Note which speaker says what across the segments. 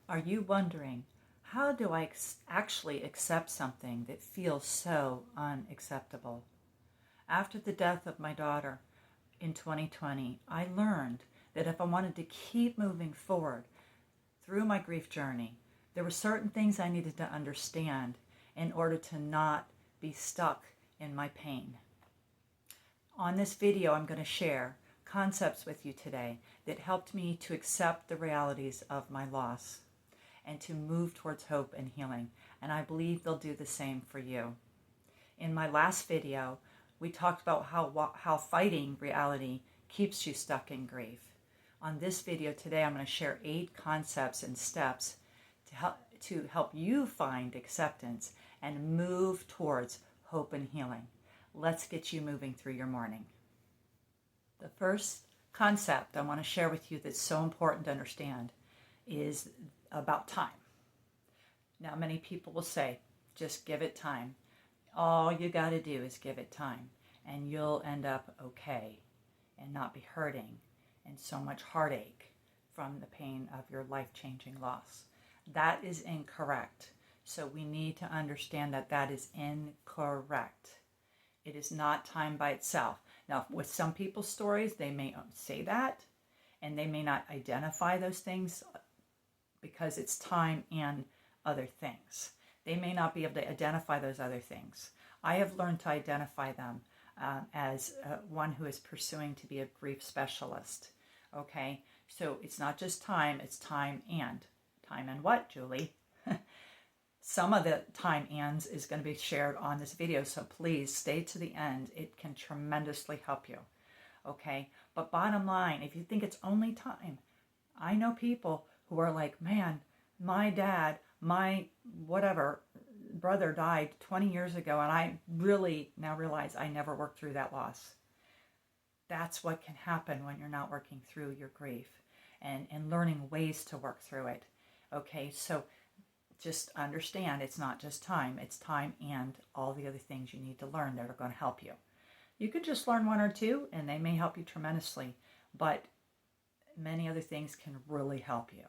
Speaker 1: Are you wondering, how do I actually accept something that feels so unacceptable? After the death of my daughter in 2020, I learned that if I wanted to keep moving forward through my grief journey, there were certain things I needed to understand in order to not be stuck in my pain. On this video, I'm going to share concepts with you today that helped me to accept the realities of my loss and to move towards hope and healing. And I believe they'll do the same for you. In my last video, we talked about how fighting reality keeps you stuck in grief. On this video today, I'm going to share 8 concepts and steps to help you find acceptance and move towards hope and healing. Let's get you moving through your morning. The first concept I want to share with you that's so important to understand is about time. Now, many people will say, just give it time. All you got to do is give it time, and you'll end up okay and not be hurting and so much heartache from the pain of your life-changing loss. That is incorrect. So we need to understand that that is incorrect. It is not time by itself. Now, with some people's stories, they may say that, and they may not identify those things because it's time and other things. They may not be able to identify those other things. I have learned to identify them as one who is pursuing to be a grief specialist. Okay, so it's not just time, it's time and. Time and what, Julie? Some of the time ands is going to be shared on this video, so please stay to the end. It can tremendously help you. Okay, but bottom line, if you think it's only time, I know people who are like, man, my dad, my whatever brother died 20 years ago, and I really now realize I never worked through that loss. That's what can happen when you're not working through your grief and learning ways to work through it. Okay, so just understand it's not just time, it's time and all the other things you need to learn that are going to help you. You could just learn 1 or 2 and they may help you tremendously, but many other things can really help you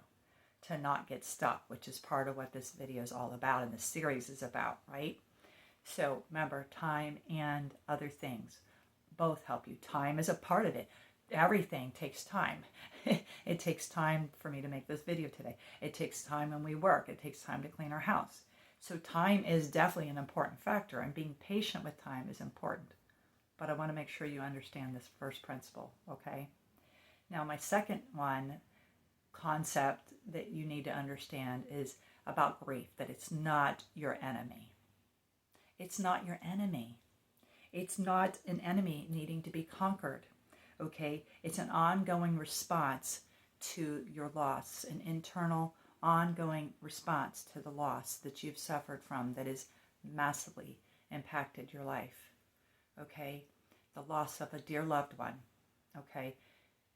Speaker 1: to not get stuck, which is part of what this video is all about and this series is about, right? So remember, time and other things both help you. Time is a part of it. Everything takes time. It takes time for me to make this video today. It takes time when we work. It takes time to clean our house. So time is definitely an important factor, and being patient with time is important. But I want to make sure you understand this first principle, okay? Now, my second concept that you need to understand is about grief, that it's not your enemy. It's not your enemy. It's not an enemy needing to be conquered. Okay, it's an ongoing response to your loss, an internal ongoing response to the loss that you've suffered from that has massively impacted your life. Okay, the loss of a dear loved one. Okay,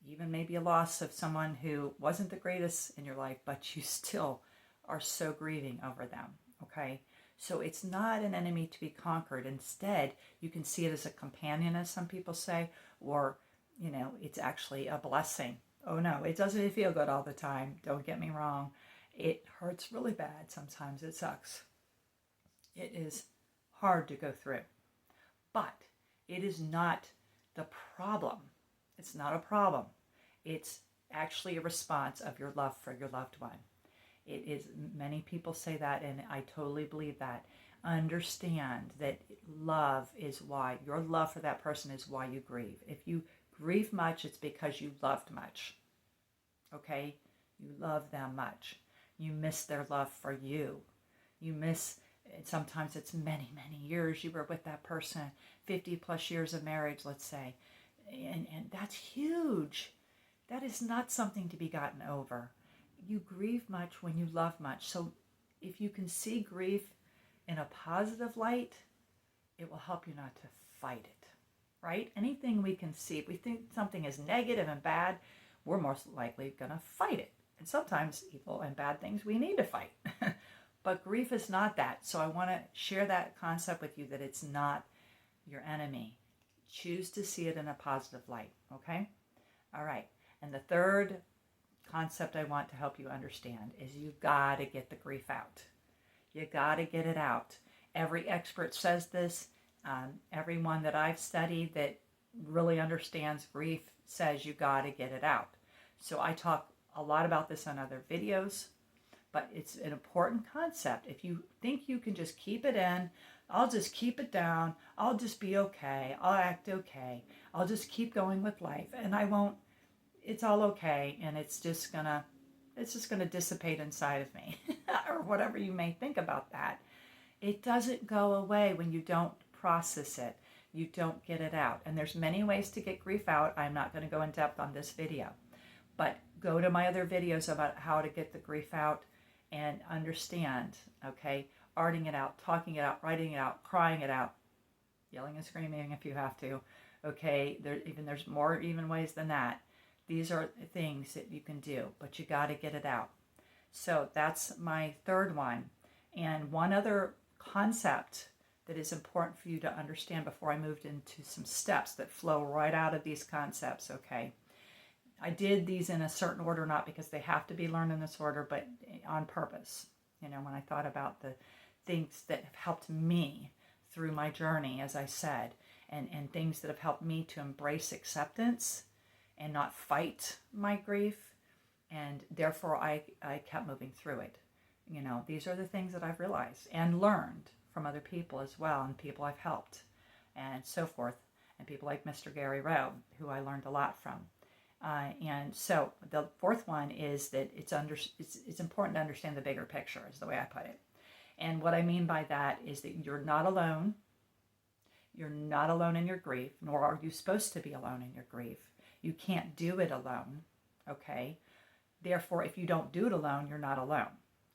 Speaker 1: even maybe a loss of someone who wasn't the greatest in your life, but you still are so grieving over them. Okay, so it's not an enemy to be conquered. Instead, you can see it as a companion, as some people say, or it's actually a blessing. Oh no, it doesn't feel good all the time. Don't get me wrong. It hurts really bad. Sometimes it sucks. It is hard to go through. But it is not the problem. It's not a problem. It's actually a response of your love for your loved one. It is, many people say that, and I totally believe that. Understand that love is why, your love for that person is why you grieve. If you grieve much, it's because you loved much. Okay? You love them much. You miss their love for you. You miss, sometimes it's many, many years you were with that person, 50 plus years of marriage, let's say. And that's huge. That is not something to be gotten over. You grieve much when you love much. So if you can see grief in a positive light, it will help you not to fight it. Right? Anything we can see, if we think something is negative and bad, we're most likely going to fight it. And sometimes evil and bad things we need to fight. But grief is not that. So I want to share that concept with you, that it's not your enemy. Choose to see it in a positive light, okay? All right. And the third concept I want to help you understand is you got to get the grief out. You got to get it out. Every expert says this. Everyone that I've studied that really understands grief says you got to get it out. So I talk a lot about this on other videos, but it's an important concept. If you think you can just keep it in, I'll just keep it down, I'll just be okay, I'll act okay, I'll just keep going with life, and I won't, it's all okay, and it's just gonna dissipate inside of me, or whatever you may think about that. It doesn't go away when you don't process it. You don't get it out. And there's many ways to get grief out. I'm not going to go in depth on this video, but go to my other videos about how to get the grief out and understand, okay? Arting it out, talking it out, writing it out, crying it out, yelling and screaming if you have to, okay? There's more even ways than that. These are things that you can do, but you got to get it out. So that's my third one. And one other concept that is important for you to understand before I moved into some steps that flow right out of these concepts, okay? I did these in a certain order, not because they have to be learned in this order, but on purpose. You know, when I thought about the things that have helped me through my journey, as I said, and things that have helped me to embrace acceptance and not fight my grief, and therefore I kept moving through it. You know, these are the things that I've realized and learned from other people as well, and people I've helped, and so forth, and people like Mr. Gary Rowe, who I learned a lot from. And so the fourth one is that it's important to understand the bigger picture, is the way I put it. And what I mean by that is that you're not alone. You're not alone in your grief, nor are you supposed to be alone in your grief. You can't do it alone, okay? Therefore, if you don't do it alone, you're not alone,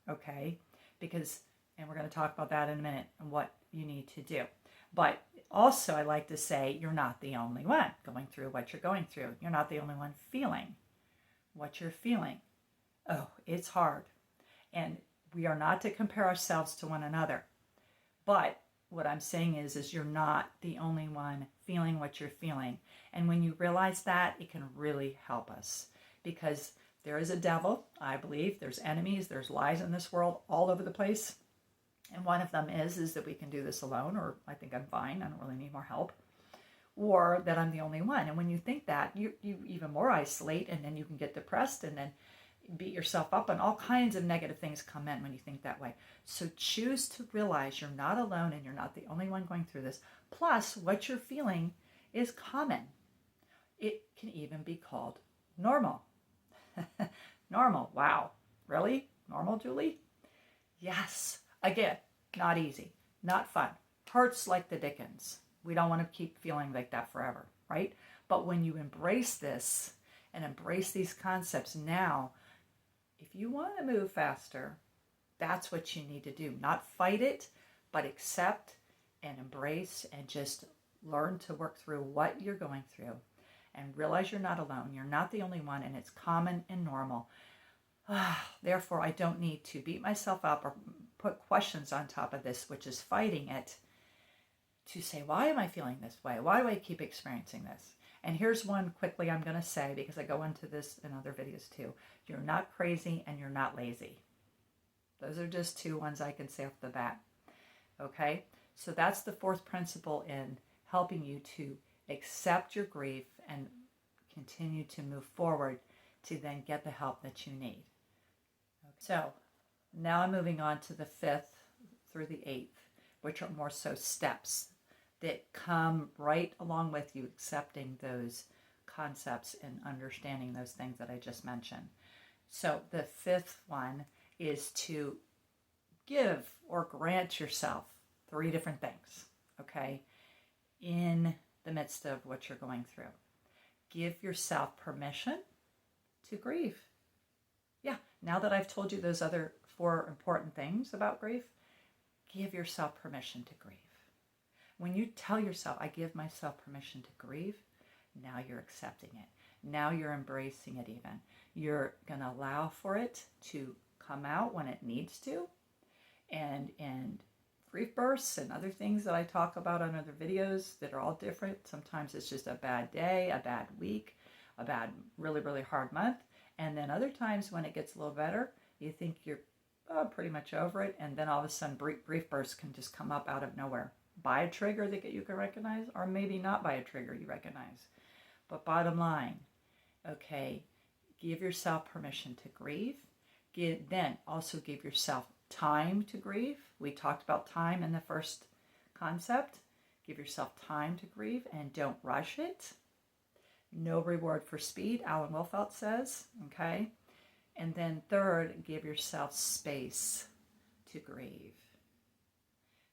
Speaker 1: okay? Because, and we're going to talk about that in a minute and what you need to do. But also, I like to say you're not the only one going through what you're going through. You're not the only one feeling what you're feeling. Oh, it's hard. And we are not to compare ourselves to one another. But what I'm saying is you're not the only one feeling what you're feeling. And when you realize that, it can really help us. Because there is a devil, I believe. There's enemies, there's lies in this world all over the place. And one of them is that we can do this alone, or I think I'm fine, I don't really need more help, or that I'm the only one. And when you think that, you even more isolate, and then you can get depressed and then beat yourself up, and all kinds of negative things come in when you think that way. So choose to realize you're not alone and you're not the only one going through this. Plus, what you're feeling is common. It can even be called normal. Normal. Wow. Really? Normal, Julie? Yes. Again, not easy, not fun, hurts like the dickens. We don't want to keep feeling like that forever, right? But when you embrace this and embrace these concepts now, if you want to move faster, that's what you need to do. Not fight it, but accept and embrace and just learn to work through what you're going through and realize you're not alone. You're not the only one, and it's common and normal. Therefore, I don't need to beat myself up or put questions on top of this, which is fighting it, to say, why am I feeling this way? Why do I keep experiencing this? And here's one quickly I'm going to say, because I go into this in other videos too. You're not crazy and you're not lazy. Those are just two ones I can say off the bat. Okay? So that's the fourth principle in helping you to accept your grief and continue to move forward to then get the help that you need. So now I'm moving on to the 5th through the 8th, which are more so steps that come right along with you accepting those concepts and understanding those things that I just mentioned. So the 5th one is to give or grant yourself 3 different things, okay, in the midst of what you're going through. Give yourself permission to grieve. Yeah, now that I've told you those other 4 important things about grief, give yourself permission to grieve. When you tell yourself, I give myself permission to grieve, now you're accepting it. Now you're embracing it even. You're going to allow for it to come out when it needs to. And grief bursts and other things that I talk about on other videos that are all different. Sometimes it's just a bad day, a bad week, a bad, really, really hard month. And then other times when it gets a little better, you think you're pretty much over it. And then all of a sudden, grief bursts can just come up out of nowhere by a trigger that you can recognize, or maybe not by a trigger you recognize. But bottom line, okay, give yourself permission to grieve. Then also give yourself time to grieve. We talked about time in the first concept. Give yourself time to grieve and don't rush it. No reward for speed, Alan Wolfelt says, okay? And then third, give yourself space to grieve.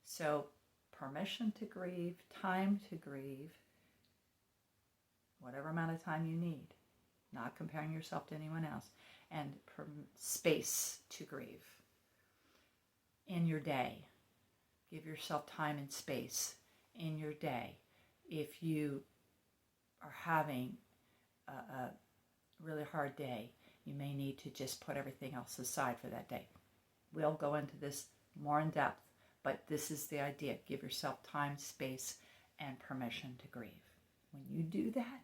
Speaker 1: So permission to grieve, time to grieve, whatever amount of time you need, not comparing yourself to anyone else, and space to grieve. In your day, give yourself time and space in your day. If you are having a really hard day, you may need to just put everything else aside for that day. We'll go into this more in depth, but this is the idea. Give yourself time, space, and permission to grieve. When you do that,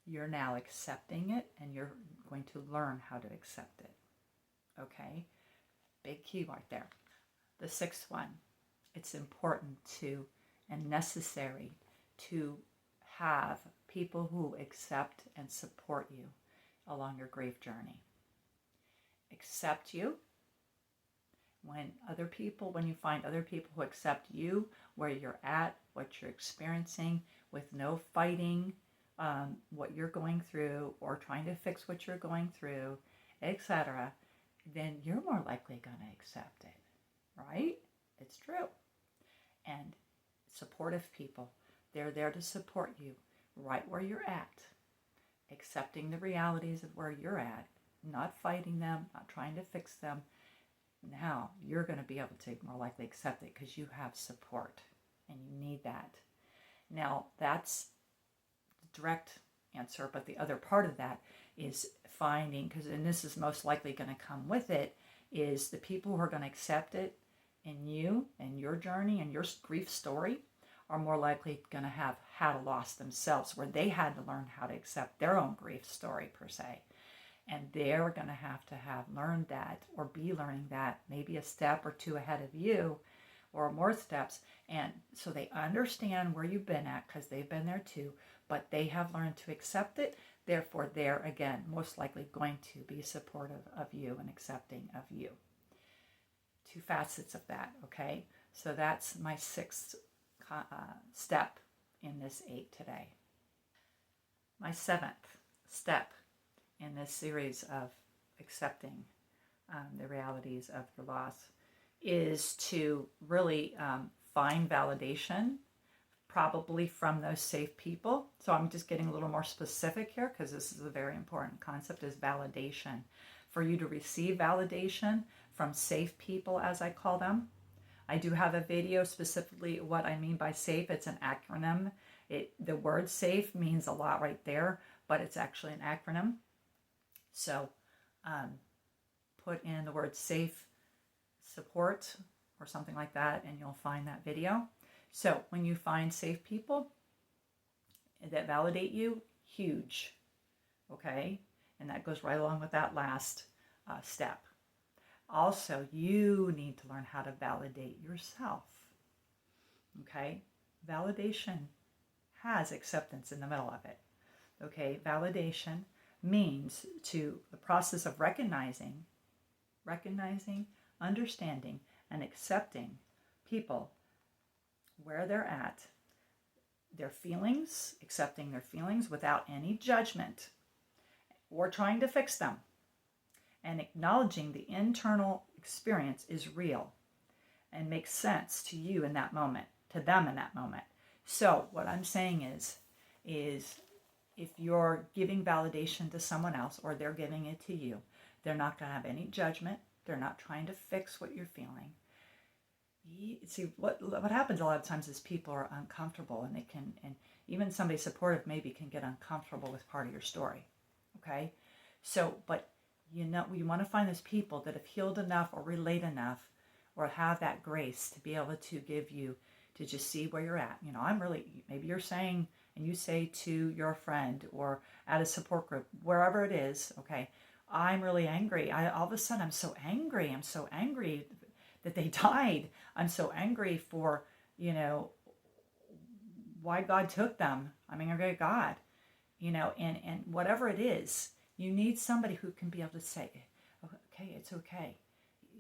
Speaker 1: you're now accepting it, and you're going to learn how to accept it. Okay? Big key right there. The sixth one, it's important to and necessary to have people who accept and support you along your grief journey. Accept you. When you find other people who accept you, where you're at, what you're experiencing, with no fighting what you're going through or trying to fix what you're going through, etc., then you're more likely going to accept it, right? It's true. And supportive people, they're there to support you right where you're at, accepting the realities of where you're at, not fighting them, not trying to fix them. Now you're going to be able to more likely accept it because you have support, and you need that. Now that's the direct answer, but the other part of that is finding, and this is most likely going to come with it, is the people who are going to accept it in you and your journey and your grief story are more likely going to have had a loss themselves, where they had to learn how to accept their own grief story per se. And they're going to have learned that, or be learning that maybe a step or two ahead of you, or more steps. And so they understand where you've been at because they've been there too, but they have learned to accept it. Therefore, they're, again, most likely going to be supportive of you and accepting of you. Two facets of that, okay? So that's my sixth step in this 8 today. My seventh step in this series of accepting the realities of your loss is to really find validation, probably from those safe people. So I'm just getting a little more specific here because this is a very important concept, is validation. For you to receive validation from safe people, as I call them. I do have a video specifically what I mean by safe. It's an acronym. The word safe means a lot right there, but it's actually an acronym. So put in the word safe support or something like that, and you'll find that video. So when you find safe people that validate you, huge, okay? And that goes right along with that last step. Also, you need to learn how to validate yourself, okay? Validation has acceptance in the middle of it, okay? Validation means the process of recognizing, understanding, and accepting people where they're at, their feelings, accepting their feelings without any judgment or trying to fix them, and acknowledging the internal experience is real and makes sense to you in that moment, to them in that moment. So what I'm saying is if you're giving validation to someone else, or they're giving it to you, they're not going to have any judgment. They're not trying to fix what you're feeling. See, what happens a lot of times is people are uncomfortable, and even somebody supportive maybe can get uncomfortable with part of your story. Okay? So, but you want to find those people that have healed enough or relate enough or have that grace to be able to give you, to just see where you're at. Maybe you're saying, and you say to your friend or at a support group, wherever it is, okay, I'm really angry. All of a sudden, I'm so angry. I'm so angry that they died. I'm so angry for, why God took them. I'm angry at God, and whatever it is, you need somebody who can be able to say, okay, it's okay.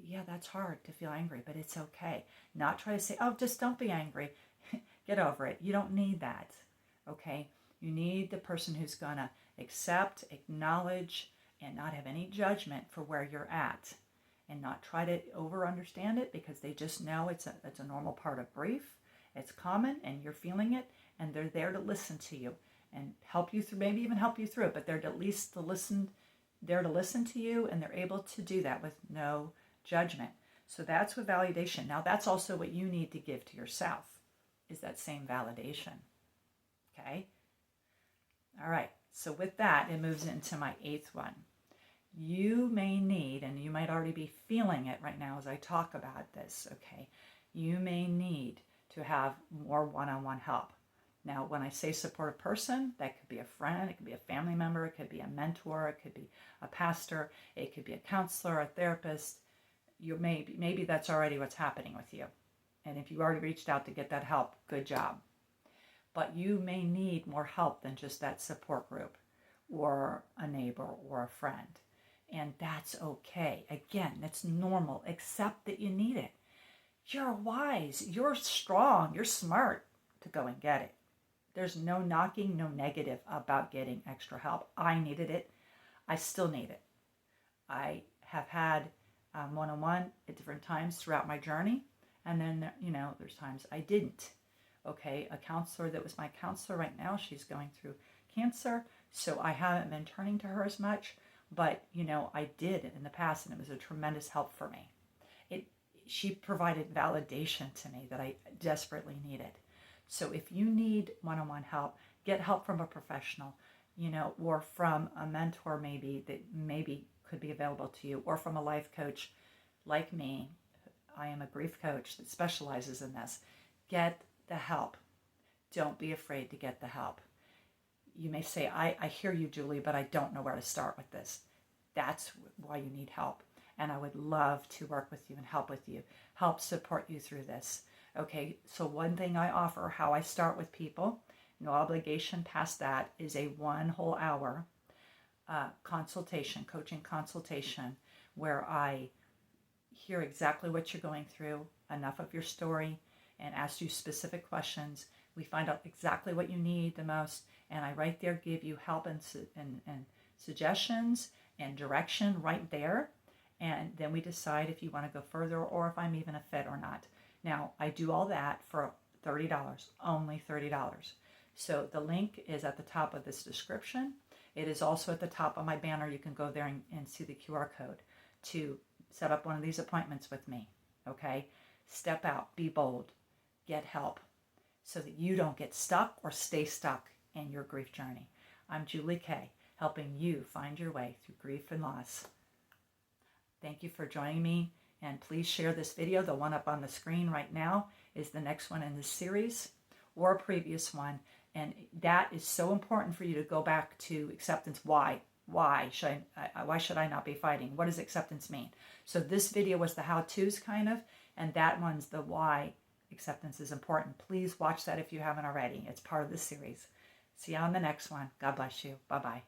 Speaker 1: Yeah, that's hard to feel angry, but it's okay. Not try to say, oh, just don't be angry. Get over it. You don't need that. Okay? You need the person who's going to accept, acknowledge, and not have any judgment for where you're at, and not try to over understand it, because they just know it's a normal part of grief. It's common, and you're feeling it, and they're there to listen to you and help you through, maybe even help you through it, but they're at least there to listen to you, and they're able to do that with no judgment. So that's with validation. Now that's also what you need to give to yourself, is that same validation. Okay? All right. So with that, it moves into my 8th one. You may need, and you might already be feeling it right now as I talk about this, okay? You may need to have more one-on-one help. Now, when I say supportive person, that could be a friend, it could be a family member, it could be a mentor, it could be a pastor, it could be a counselor, a therapist. Maybe that's already what's happening with you. And if you already reached out to get that help, good job. But you may need more help than just that support group or a neighbor or a friend. And that's okay. Again, that's normal. Accept that you need it. You're wise. You're strong. You're smart to go and get it. There's no knocking, no negative about getting extra help. I needed it. I still need it. I have had one-on-one at different times throughout my journey. And then, there's times I didn't. Okay, a counselor that was my counselor right now, she's going through cancer. So I haven't been turning to her as much. But, I did in the past, and it was a tremendous help for me. She provided validation to me that I desperately needed. So if you need one-on-one help, get help from a professional, or from a mentor maybe that maybe could be available to you, or from a life coach like me. I am a grief coach that specializes in this. Get the help. Don't be afraid to get the help. You may say, I hear you, Julie, but I don't know where to start with this. That's why you need help. And I would love to work with you and help support you through this. Okay, so one thing I offer, how I start with people, no obligation past that, is a 1 whole hour coaching consultation, where I hear exactly what you're going through, enough of your story, and ask you specific questions. We find out exactly what you need the most, and I right there give you help and suggestions and direction right there. And then we decide if you want to go further, or if I'm even a fit or not. Now, I do all that for $30, only $30. So the link is at the top of this description. It is also at the top of my banner. You can go there and see the QR code to set up one of these appointments with me. Okay? Step out, be bold, get help, so that you don't get stuck or stay stuck in your grief journey. I'm Julie Kay, helping you find your way through grief and loss. Thank you for joining me, and please share this video. The one up on the screen right now is the next one in this series, or a previous one, and that is so important for you to go back to acceptance. Why should I not be fighting? What does acceptance mean? So this video was the how-tos kind of, and that one's the why acceptance is important. Please watch that if you haven't already. It's part of the series. See you on the next one. God bless you. Bye-bye.